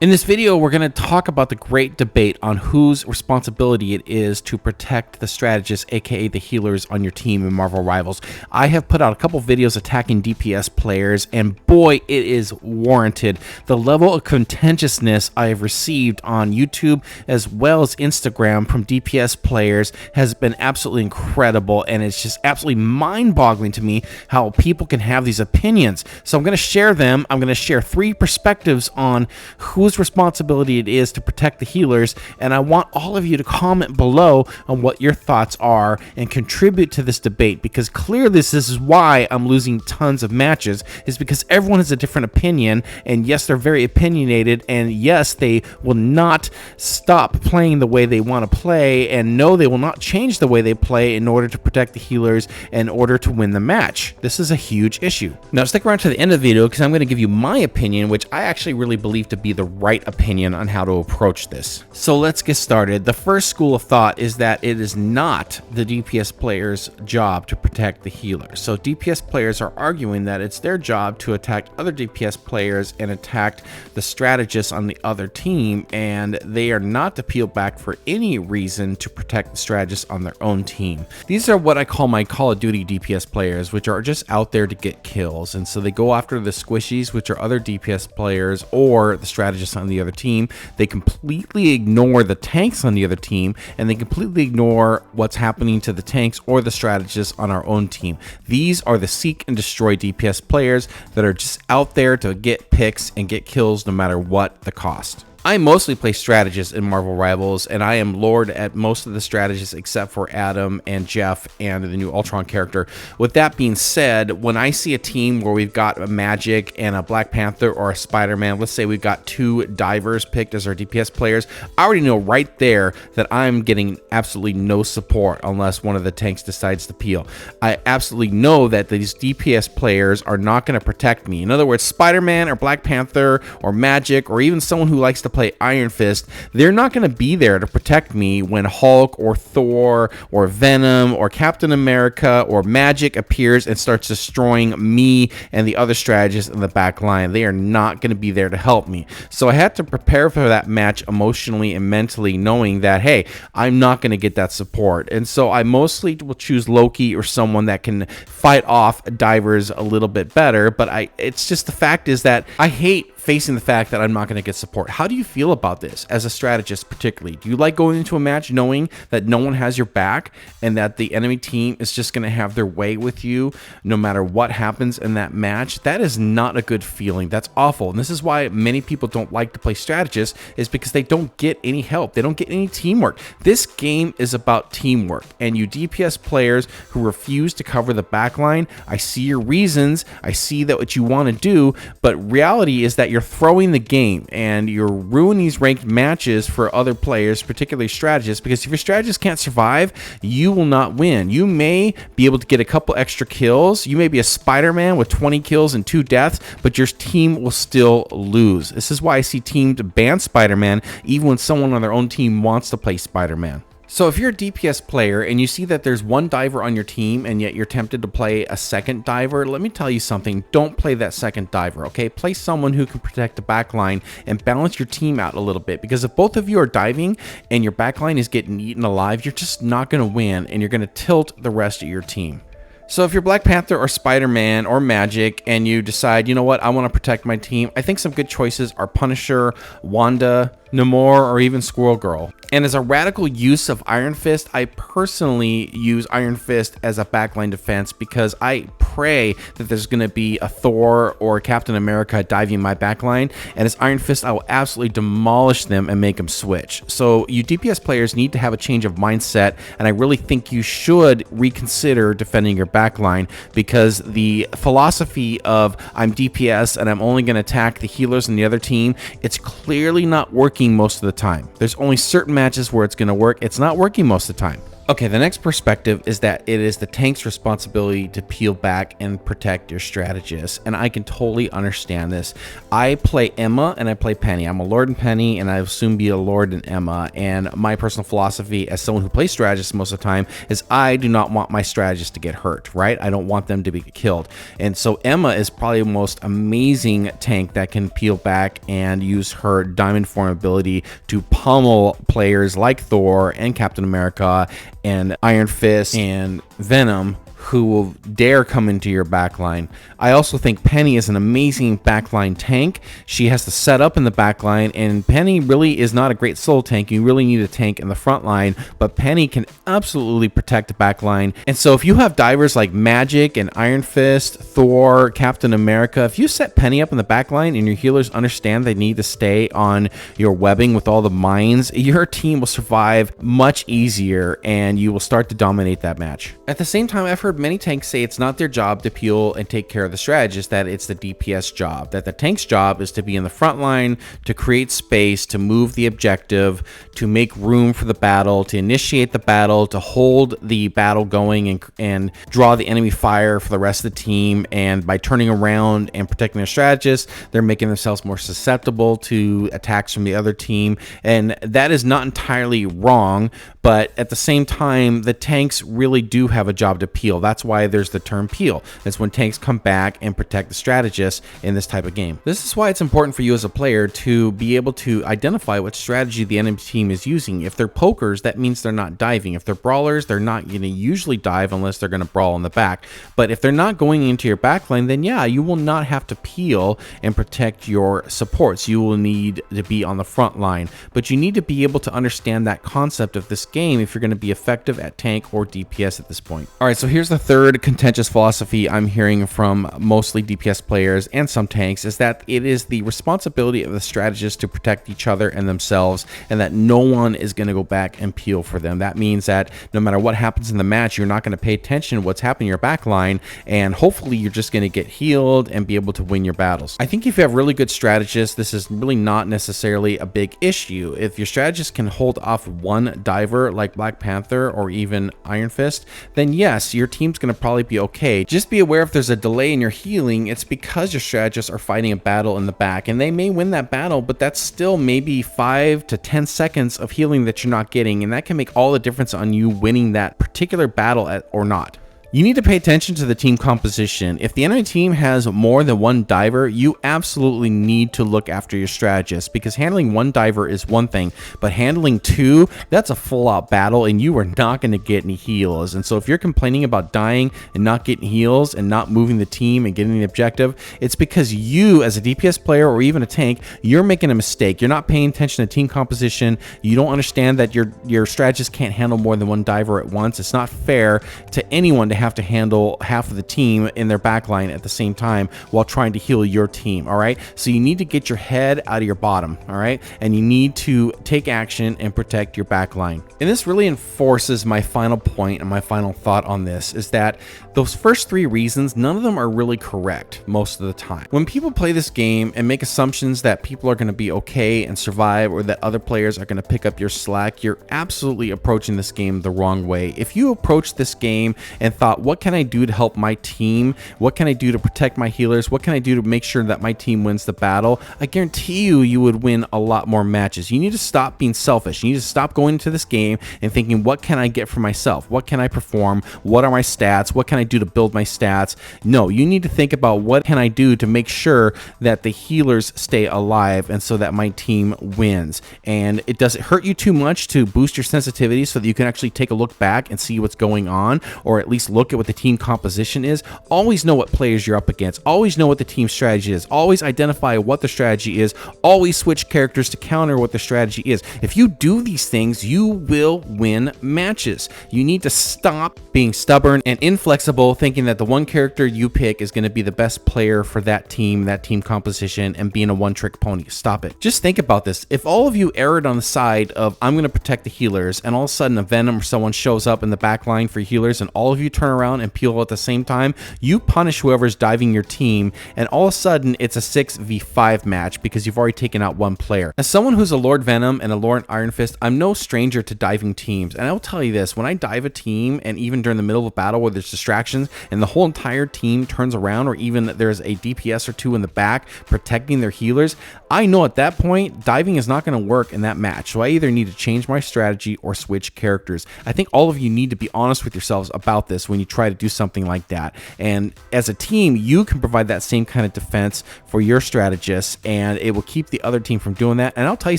In this video, we're going to talk about the great debate on whose responsibility it is to protect the strategists, aka the healers on your team in Marvel Rivals. I have put out a couple videos attacking DPS players, and boy, it is warranted. The level of contentiousness I have received on YouTube as well as Instagram from DPS players has been absolutely incredible, and it's just absolutely mind-boggling to me how people can have these opinions. So I'm going to share them. I'm going to share 3 perspectives on whose responsibility it is to protect the healers, and I want all of you to comment below on what your thoughts are and contribute to this debate, because clearly this is why I'm losing tons of matches, is because everyone has a different opinion, and yes, they're very opinionated, and yes, they will not stop playing the way they want to play, and no, they will not change the way they play in order to protect the healers in order to win the match. This is a huge issue. Now stick around to the end of the video, because I'm going to give you my opinion, which I actually really believe to be the right opinion on how to approach this. So let's get started. The first school of thought is that it is not the DPS player's job to protect the healers. So DPS players are arguing that it's their job to attack other DPS players and attack the strategists on the other team, and they are not to peel back for any reason to protect the strategists on their own team. These are what I call my Call of Duty DPS players, which are just out there to get kills, and so they go after the squishies, which are other DPS players, or the strategists on the other team. They completely ignore the tanks on the other team, and they completely ignore what's happening to the tanks or the strategists on our own team. These are the seek and destroy DPS players that are just out there to get picks and get kills no matter what the cost. I mostly play strategists in Marvel Rivals, and I am Lord at most of the strategists except for Adam and Jeff and the new Ultron character. With that being said, when I see a team where we've got a Magic and a Black Panther or a Spider-Man, let's say we've got 2 divers picked as our DPS players, I already know right there that I'm getting absolutely no support unless one of the tanks decides to peel. I absolutely know that these DPS players are not going to protect me. In other words, Spider-Man or Black Panther or Magic or even someone who likes to play Iron Fist, they're not going to be there to protect me when Hulk or Thor or Venom or Captain America or Magic appears and starts destroying me and the other strategists in the back line. They are not going to be there to help me. So I had to prepare for that match emotionally and mentally, knowing that, hey, I'm not going to get that support. And so I mostly will choose Loki or someone that can fight off divers a little bit better, but it's just the fact is that I hate facing the fact that I'm not going to get support. How do you feel about this as a strategist particularly? Do you like going into a match knowing that no one has your back and that the enemy team is just going to have their way with you no matter what happens in that match? That is not a good feeling. That's awful. And this is why many people don't like to play strategists, is because they don't get any help. They don't get any teamwork. This game is about teamwork, and you DPS players who refuse to cover the backline, I see your reasons. I see that what you want to do, but reality is that you're throwing the game and you're ruining these ranked matches for other players, particularly strategists, because if your strategist can't survive, you will not win. You may be able to get a couple extra kills. You may be a Spider-Man with 20 kills and 2 deaths, but your team will still lose. This is why I see teams ban Spider-Man even when someone on their own team wants to play Spider-Man. So if you're a DPS player and you see that there's one diver on your team and yet you're tempted to play a second diver, let me tell you something. Don't play that second diver, okay? Play someone who can protect the backline and balance your team out a little bit, because if both of you are diving and your backline is getting eaten alive, you're just not going to win, and you're going to tilt the rest of your team. So if you're Black Panther or Spider-Man or Magic and you decide, you know what, I want to protect my team, I think some good choices are Punisher, Wanda, Namor, or even Squirrel Girl. And as a radical use of Iron Fist, I personally use Iron Fist as a backline defense, because I pray that there's going to be a Thor or a Captain America diving my backline, and as Iron Fist, I will absolutely demolish them and make them switch. So you DPS players need to have a change of mindset, and I really think you should reconsider defending your backline, because the philosophy of I'm DPS and I'm only going to attack the healers and the other team, it's clearly not working most of the time. There's only certain matches where it's going to work. It's not working most of the time. Okay, the next perspective is that it is the tank's responsibility to peel back and protect your strategist, and I can totally understand this. I play Emma and I play Penny. I'm a Lord and Penny, and I'll soon be a Lord and Emma, and my personal philosophy as someone who plays strategist most of the time is I do not want my strategist to get hurt, right? I don't want them to be killed, and so Emma is probably the most amazing tank that can peel back and use her diamond form ability to pummel players like Thor and Captain America and Iron Fist and Venom who will dare come into your backline. I also think Penny is an amazing backline tank. She has to set up in the backline, and Penny really is not a great solo tank. You really need a tank in the front line, but Penny can absolutely protect the backline. And so if you have divers like Magic and Iron Fist, Thor, Captain America, if you set Penny up in the backline and your healers understand they need to stay on your webbing with all the mines, your team will survive much easier and you will start to dominate that match. At the same time, I've heard many tanks say it's not their job to peel and take care of the strategist, that it's the DPS job, that the tank's job is to be in the front line, to create space, to move the objective, to make room for the battle, to initiate the battle, to hold the battle going and draw the enemy fire for the rest of the team. And by turning around and protecting their strategist, they're making themselves more susceptible to attacks from the other team. And that is not entirely wrong, but at the same time, the tanks really do have a job to peel. That's why there's the term peel. That's when tanks come back and protect the strategist in this type of game. This is why it's important for you as a player to be able to identify what strategy the enemy team is using. If they're pokers, that means they're not diving. If they're brawlers, they're not going to usually dive unless they're going to brawl in the back. But if they're not going into your backline, then yeah, you will not have to peel and protect your supports. You will need to be on the front line. But you need to be able to understand that concept of this game if you're going to be effective at tank or DPS at this point. All right, so here's the third contentious philosophy I'm hearing from mostly DPS players and some tanks, is that it is the responsibility of the strategist to protect each other and themselves, and that no one is going to go back and peel for them. That means that no matter what happens in the match, you're not going to pay attention to what's happening in your backline, and hopefully you're just going to get healed and be able to win your battles. I think if you have really good strategists, this is really not necessarily a big issue. If your strategist can hold off one diver like Black Panther or even Iron Fist, then yes, your team's going to probably be okay. Just be aware if there's a delay in your healing, it's because your strategists are fighting a battle in the back, and they may win that battle, but that's still maybe 5 to 10 seconds of healing that you're not getting, and that can make all the difference on you winning that particular battle or not. You need to pay attention to the team composition. If the enemy team has more than one diver, you absolutely need to look after your strategist, because handling one diver is one thing, but handling two, that's a full-out battle, and you are not going to get any heals. And so if you're complaining about dying and not getting heals and not moving the team and getting the objective, it's because you, as a DPS player or even a tank, you're making a mistake. You're not paying attention to team composition. You don't understand that your strategist can't handle more than one diver at once. It's not fair to anyone to have to handle half of the team in their backline at the same time while trying to heal your team. All right, so you need to get your head out of your bottom. All right, and you need to take action and protect your backline. And this really enforces my final point and my final thought on this, is that those first three reasons, none of them are really correct most of the time. When people play this game and make assumptions that people are going to be okay and survive, or that other players are going to pick up your slack, you're absolutely approaching this game the wrong way. If you approach this game and thought, what can I do to help my team? What can I do to protect my healers? What can I do to make sure that my team wins the battle? I guarantee you would win a lot more matches. You need to stop being selfish. You need to stop going into this game and thinking, what can I get for myself? What can I perform? What are my stats? What can I do to build my stats? No, you need to think about, what can I do to make sure that the healers stay alive and so that my team wins? And it doesn't hurt you too much to boost your sensitivity so that you can actually take a look back and see what's going on, or at least look at what the team composition is. Always know what players you're up against. Always know what the team strategy is. Always identify what the strategy is. Always switch characters to counter what the strategy is. If you do these things, you will win matches. You need to stop being stubborn and inflexible, thinking that the one character you pick is going to be the best player for that team composition, and being a one-trick pony. Stop it. Just think about this. If all of you erred on the side of, I'm going to protect the healers, and all of a sudden a Venom or someone shows up in the back line for healers, and all of you turn turn around and peel at the same time, you punish whoever's diving your team, and all of a sudden it's a 6v5 match because you've already taken out one player. As someone who's a Lord Venom and a Lord Iron Fist, I'm no stranger to diving teams, and I will tell you this, when I dive a team, and even during the middle of a battle where there's distractions and the whole entire team turns around, or even there's a DPS or two in the back protecting their healers, I know at that point diving is not going to work in that match. So I either need to change my strategy or switch characters. I think all of you need to be honest with yourselves about this when you try to do something like that. And as a team, you can provide that same kind of defense for your strategists, and it will keep the other team from doing that. And I'll tell you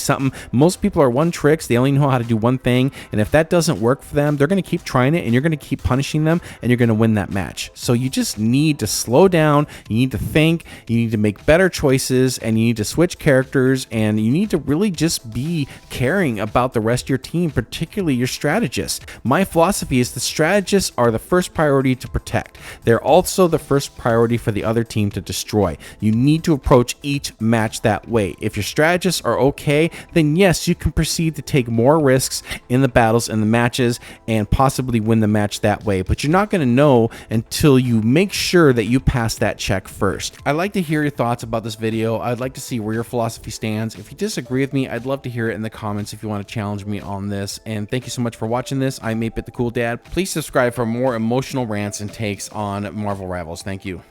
something, most people are one tricks. They only know how to do one thing, and if that doesn't work for them, they're going to keep trying it, and you're going to keep punishing them, and you're going to win that match. So you just need to slow down. You need to think. You need to make better choices, and you need to switch characters, and you need to really just be caring about the rest of your team, particularly your strategists. My philosophy is the strategists are the first priority to protect. They're also the first priority for the other team to destroy. You need to approach each match that way. If your strategists are okay, then yes, you can proceed to take more risks in the battles and the matches and possibly win the match that way. But you're not going to know until you make sure that you pass that check first. I'd like to hear your thoughts about this video. I'd like to see where your philosophy stands. If you disagree with me, I'd love to hear it in the comments if you want to challenge me on this. And thank you so much for watching this. I'm 8-Bit the Cool Dad. Please subscribe for more emotional rants and takes on Marvel Rivals. Thank you.